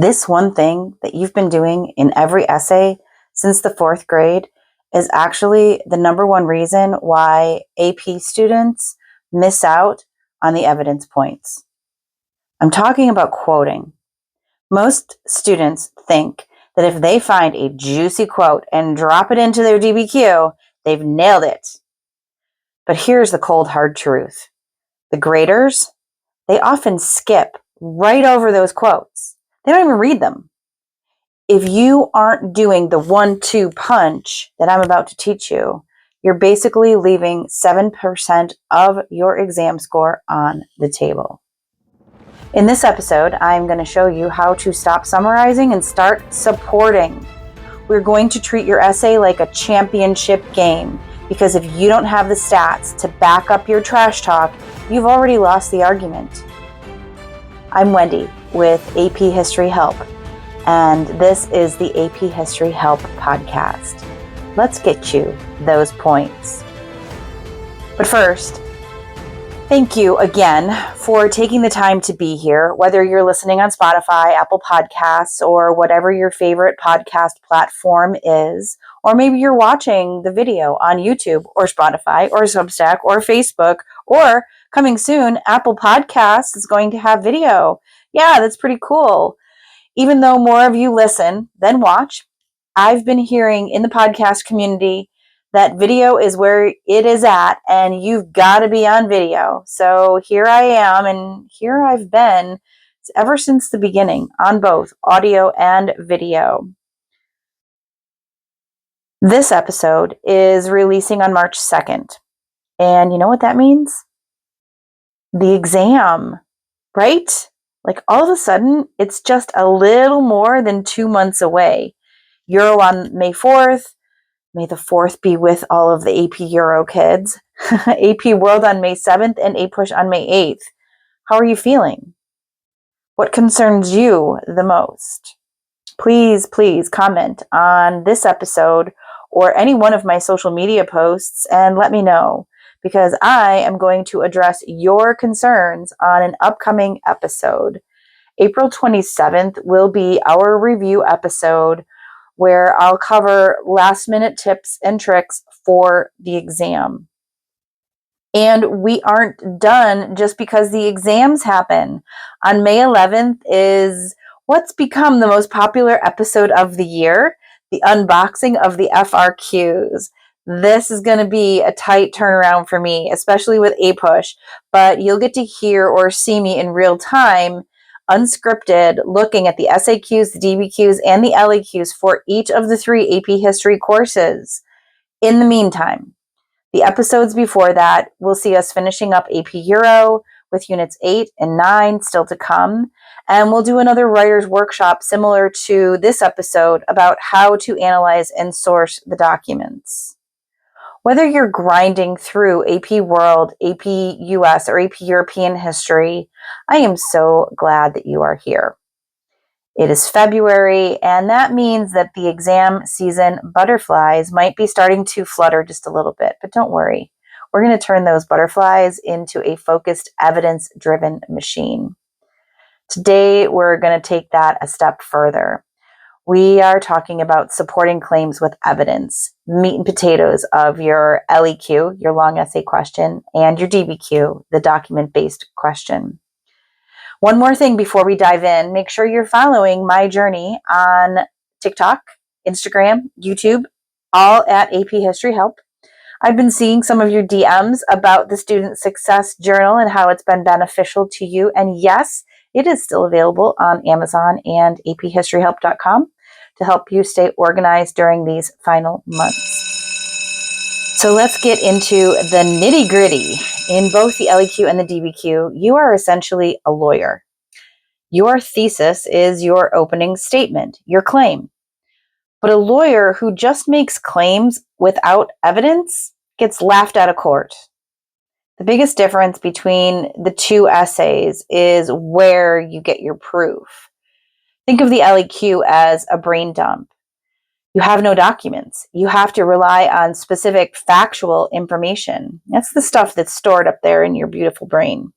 This one thing that you've been doing in every essay since the 4th grade is actually the number one reason why AP students miss out on the evidence points. I'm talking about quoting. Most students think that if they find a juicy quote and drop it into their DBQ, they've nailed it. But here's the cold, hard truth. The graders, they often skip right over those quotes. They don't even read them. If you aren't doing the 1-2 punch that I'm about to teach you, you're basically leaving 7% of your exam score on the table. In this episode, I'm going to show you how to stop summarizing and start supporting. We're going to treat your essay like a championship game, because if you don't have the stats to back up your trash talk, you've already lost the argument. I'm Wendy with AP History Help, and this is the AP History Help podcast. Let's get you those points. But first, thank you again for taking the time to be here, whether you're listening on Spotify, Apple Podcasts, or whatever your favorite podcast platform is, or maybe you're watching the video on YouTube or Spotify or Substack or Facebook, or coming soon, Apple Podcasts is going to have video. Yeah, that's pretty cool. Even though more of you listen than watch, I've been hearing in the podcast community that video is where it is at, and you've got to be on video. So here I am, and here I've been ever since the beginning on both audio and video. This episode is releasing on March 2nd. And you know what that means? The exam, right? Like all of a sudden, it's just a little more than 2 months away. Euro on May 4th. May the 4th be with all of the AP Euro kids. AP World on May 7th and APUSH on May 8th. How are you feeling? What concerns you the most? Please comment on this episode or any one of my social media posts and let me know, because I am going to address your concerns on an upcoming episode. April 27th will be our review episode, where I'll cover last-minute tips and tricks for the exam. And we aren't done just because the exams happen. On May 11th is what's become the most popular episode of the year, the unboxing of the FRQs. This is going to be a tight turnaround for me, especially with APUSH, but you'll get to hear or see me in real time, unscripted, looking at the SAQs, the DBQs, and the LEQs for each of the 3 AP History courses. In the meantime, the episodes before that will see us finishing up AP Euro with Units 8 and 9 still to come, and we'll do another writer's workshop similar to this episode about how to analyze and source the documents. Whether you're grinding through AP World, AP US, or AP European history, I am so glad that you are here. It is February, and that means that the exam season butterflies might be starting to flutter just a little bit, but don't worry. We're going to turn those butterflies into a focused, evidence-driven machine. Today, we're going to take that a step further. We are talking about supporting claims with evidence, meat and potatoes of your LEQ, your long essay question, and your DBQ, the document-based question. One more thing before we dive in, make sure you're following my journey on TikTok, Instagram, YouTube, all at AP History Help. I've been seeing some of your DMs about the Student Success Journal and how it's been beneficial to you. And yes, it is still available on Amazon and aphistoryhelp.com to help you stay organized during these final months. So let's get into the nitty-gritty. In both the LEQ and the DBQ, you are essentially a lawyer. Your thesis is your opening statement, your claim. But a lawyer who just makes claims without evidence gets laughed out of court. The biggest difference between the 2 essays is where you get your proof. Think of the LEQ as a brain dump. You have no documents. You have to rely on specific factual information. That's the stuff that's stored up there in your beautiful brain.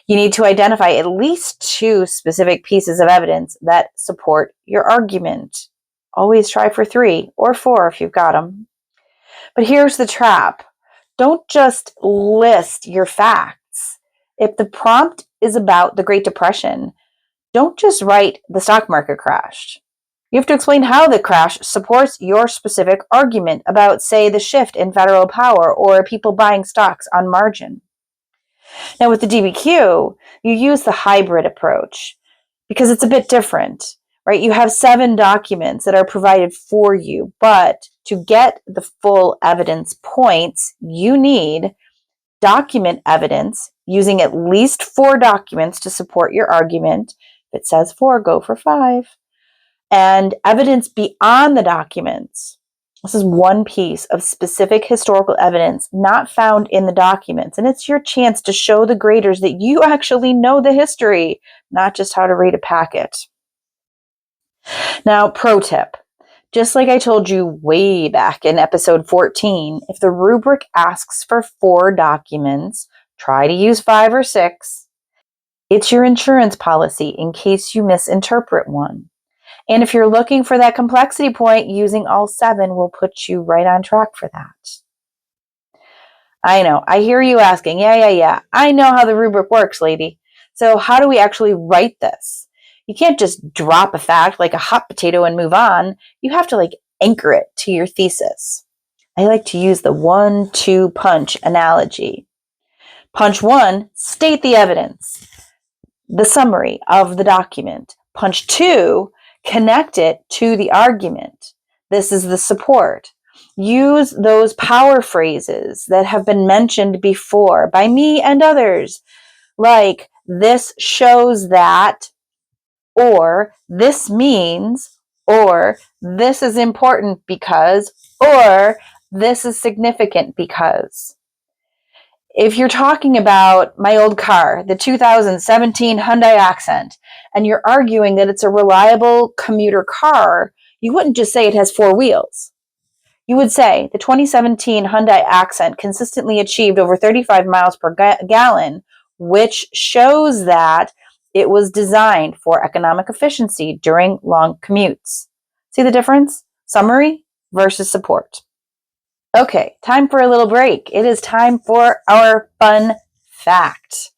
You need to identify at least 2 specific pieces of evidence that support your argument. Always try for 3 or 4 if you've got them. But here's the trap. Don't just list your facts. If the prompt is about the Great Depression, don't just write the stock market crashed. You have to explain how the crash supports your specific argument about, say, the shift in federal power or people buying stocks on margin. Now, with the DBQ, you use the hybrid approach because it's a bit different, right? You have 7 documents that are provided for you, but to get the full evidence points, you need document evidence using at least 4 documents to support your argument. If it says 4, go for 5. And evidence beyond the documents. This is one piece of specific historical evidence not found in the documents. And it's your chance to show the graders that you actually know the history, not just how to read a packet. Now, pro tip. Just like I told you way back in episode 14, if the rubric asks for 4 documents, try to use 5 or 6. It's your insurance policy in case you misinterpret one. And if you're looking for that complexity point, using all 7 will put you right on track for that. I know, I hear you asking, yeah, I know how the rubric works, lady. So how do we actually write this? You can't just drop a fact like a hot potato and move on. You have to anchor it to your thesis. I like to use the 1-2 punch analogy. Punch 1, state the evidence, the summary of the document. Punch 2, connect it to the argument. This is the support. Use those power phrases that have been mentioned before by me and others, like this shows that, or this means, or this is important because, or this is significant because. If you're talking about my old car, the 2017 Hyundai Accent, and you're arguing that it's a reliable commuter car, you wouldn't just say it has 4 wheels. You would say the 2017 Hyundai Accent consistently achieved over 35 miles per gallon, which shows that it was designed for economic efficiency during long commutes. See the difference? Summary versus support. Okay, time for a little break. It is time for our fun fact.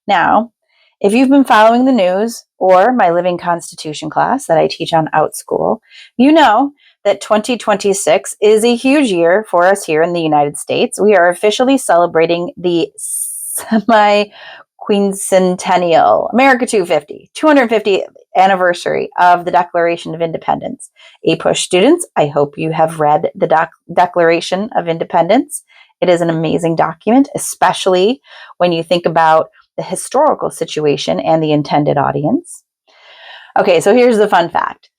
Now, if you've been following the news or my Living Constitution class that I teach on OutSchool, you know that 2026 is a huge year for us here in the United States. We are officially celebrating the Semiquincentennial, America 250th anniversary of the Declaration of Independence. APUSH students, I hope you have read the Declaration of Independence. It is an amazing document, especially when you think about the historical situation and the intended audience. Okay, so here's the fun fact.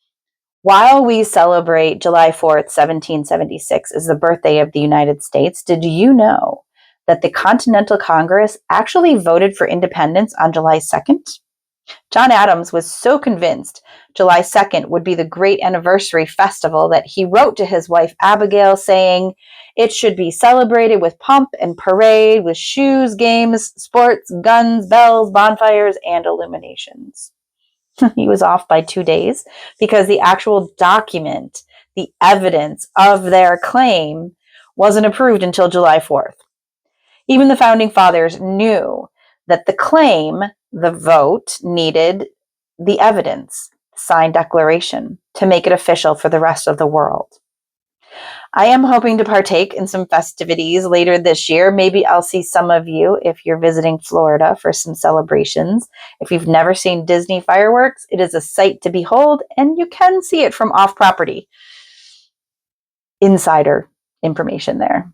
While we celebrate July 4th, 1776 as the birthday of the United States, did you know that the Continental Congress actually voted for independence on July 2nd? John Adams was so convinced July 2nd would be the great anniversary festival that he wrote to his wife Abigail saying, it should be celebrated with pomp and parade, with shoes, games, sports, guns, bells, bonfires, and illuminations. He was off by 2 days because the actual document, the evidence of their claim, wasn't approved until July 4th. Even the founding fathers knew that the claim, the vote, needed the evidence, signed declaration, to make it official for the rest of the world. I am hoping to partake in some festivities later this year. Maybe I'll see some of you if you're visiting Florida for some celebrations. If you've never seen Disney fireworks, it is a sight to behold, and you can see it from off-property. Insider information there.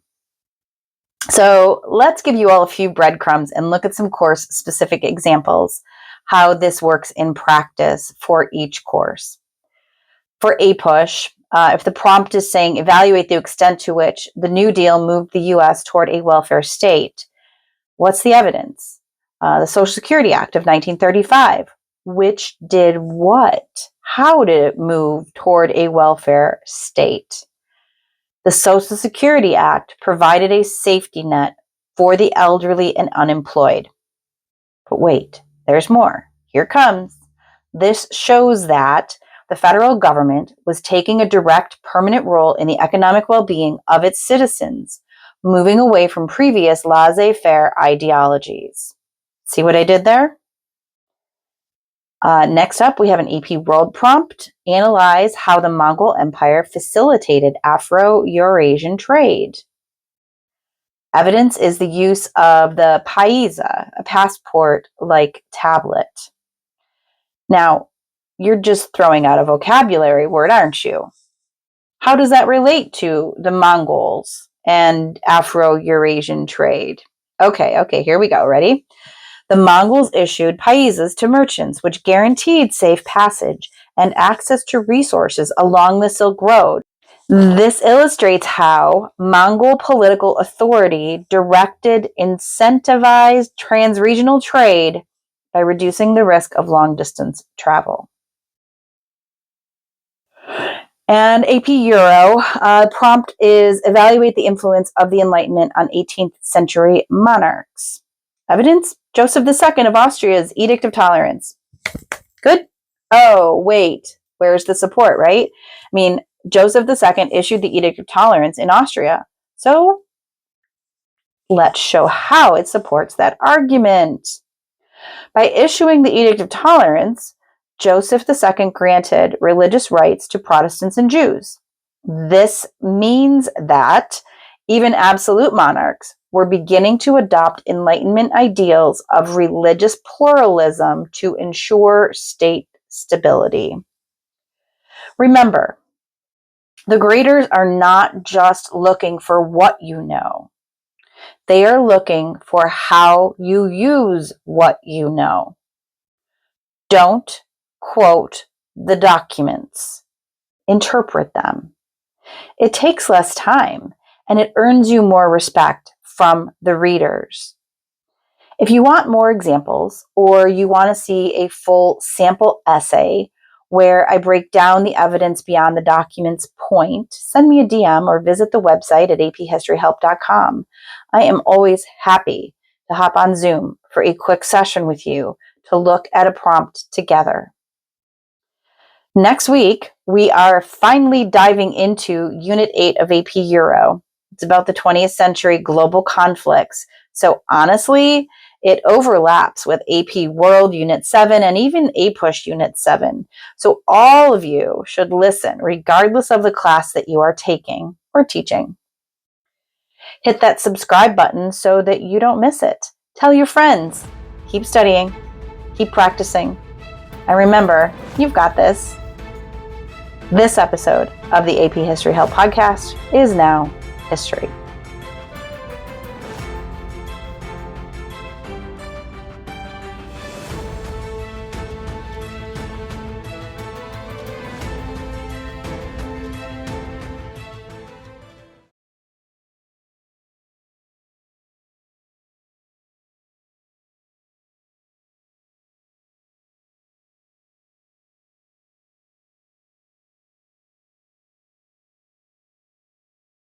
So let's give you all a few breadcrumbs and look at some course-specific examples, how this works in practice for each course. For APUSH, if the prompt is saying, evaluate the extent to which the New Deal moved the U.S. toward a welfare state, what's the evidence? The Social Security Act of 1935, which did what? How did it move toward a welfare state? The Social Security Act provided a safety net for the elderly and unemployed. But wait, there's more. Here comes. This shows that the federal government was taking a direct, permanent role in the economic well-being of its citizens, moving away from previous laissez-faire ideologies. See what I did there? Next up, we have an AP World prompt. Analyze how the Mongol Empire facilitated Afro-Eurasian trade. Evidence is the use of the Paiza, a passport-like tablet. Now, you're just throwing out a vocabulary word, aren't you? How does that relate to the Mongols and Afro-Eurasian trade? Okay, here we go. Ready? The Mongols issued paizas to merchants, which guaranteed safe passage and access to resources along the Silk Road. This illustrates how Mongol political authority directed incentivized trans-regional trade by reducing the risk of long-distance travel. And AP Euro prompt is evaluate the influence of the Enlightenment on 18th century monarchs. Evidence, Joseph II of Austria's Edict of Tolerance. Good? Oh, wait. Where's the support, right? I mean, Joseph II issued the Edict of Tolerance in Austria. So let's show how it supports that argument. By issuing the Edict of Tolerance, Joseph II granted religious rights to Protestants and Jews. This means that even absolute monarchs were beginning to adopt Enlightenment ideals of religious pluralism to ensure state stability. Remember, the graders are not just looking for what you know. They are looking for how you use what you know. Don't quote the documents. Interpret them. It takes less time, and it earns you more respect from the readers. If you want more examples, or you want to see a full sample essay where I break down the evidence beyond the document's point, send me a DM or visit the website at aphistoryhelp.com. I am always happy to hop on Zoom for a quick session with you to look at a prompt together. Next week, we are finally diving into Unit 8 of AP Euro. It's about the 20th century global conflicts. So honestly, it overlaps with AP World Unit 7 and even APUSH Unit 7. So all of you should listen, regardless of the class that you are taking or teaching. Hit that subscribe button so that you don't miss it. Tell your friends. Keep studying. Keep practicing. And remember, you've got this. This episode of the AP History Help podcast is now history.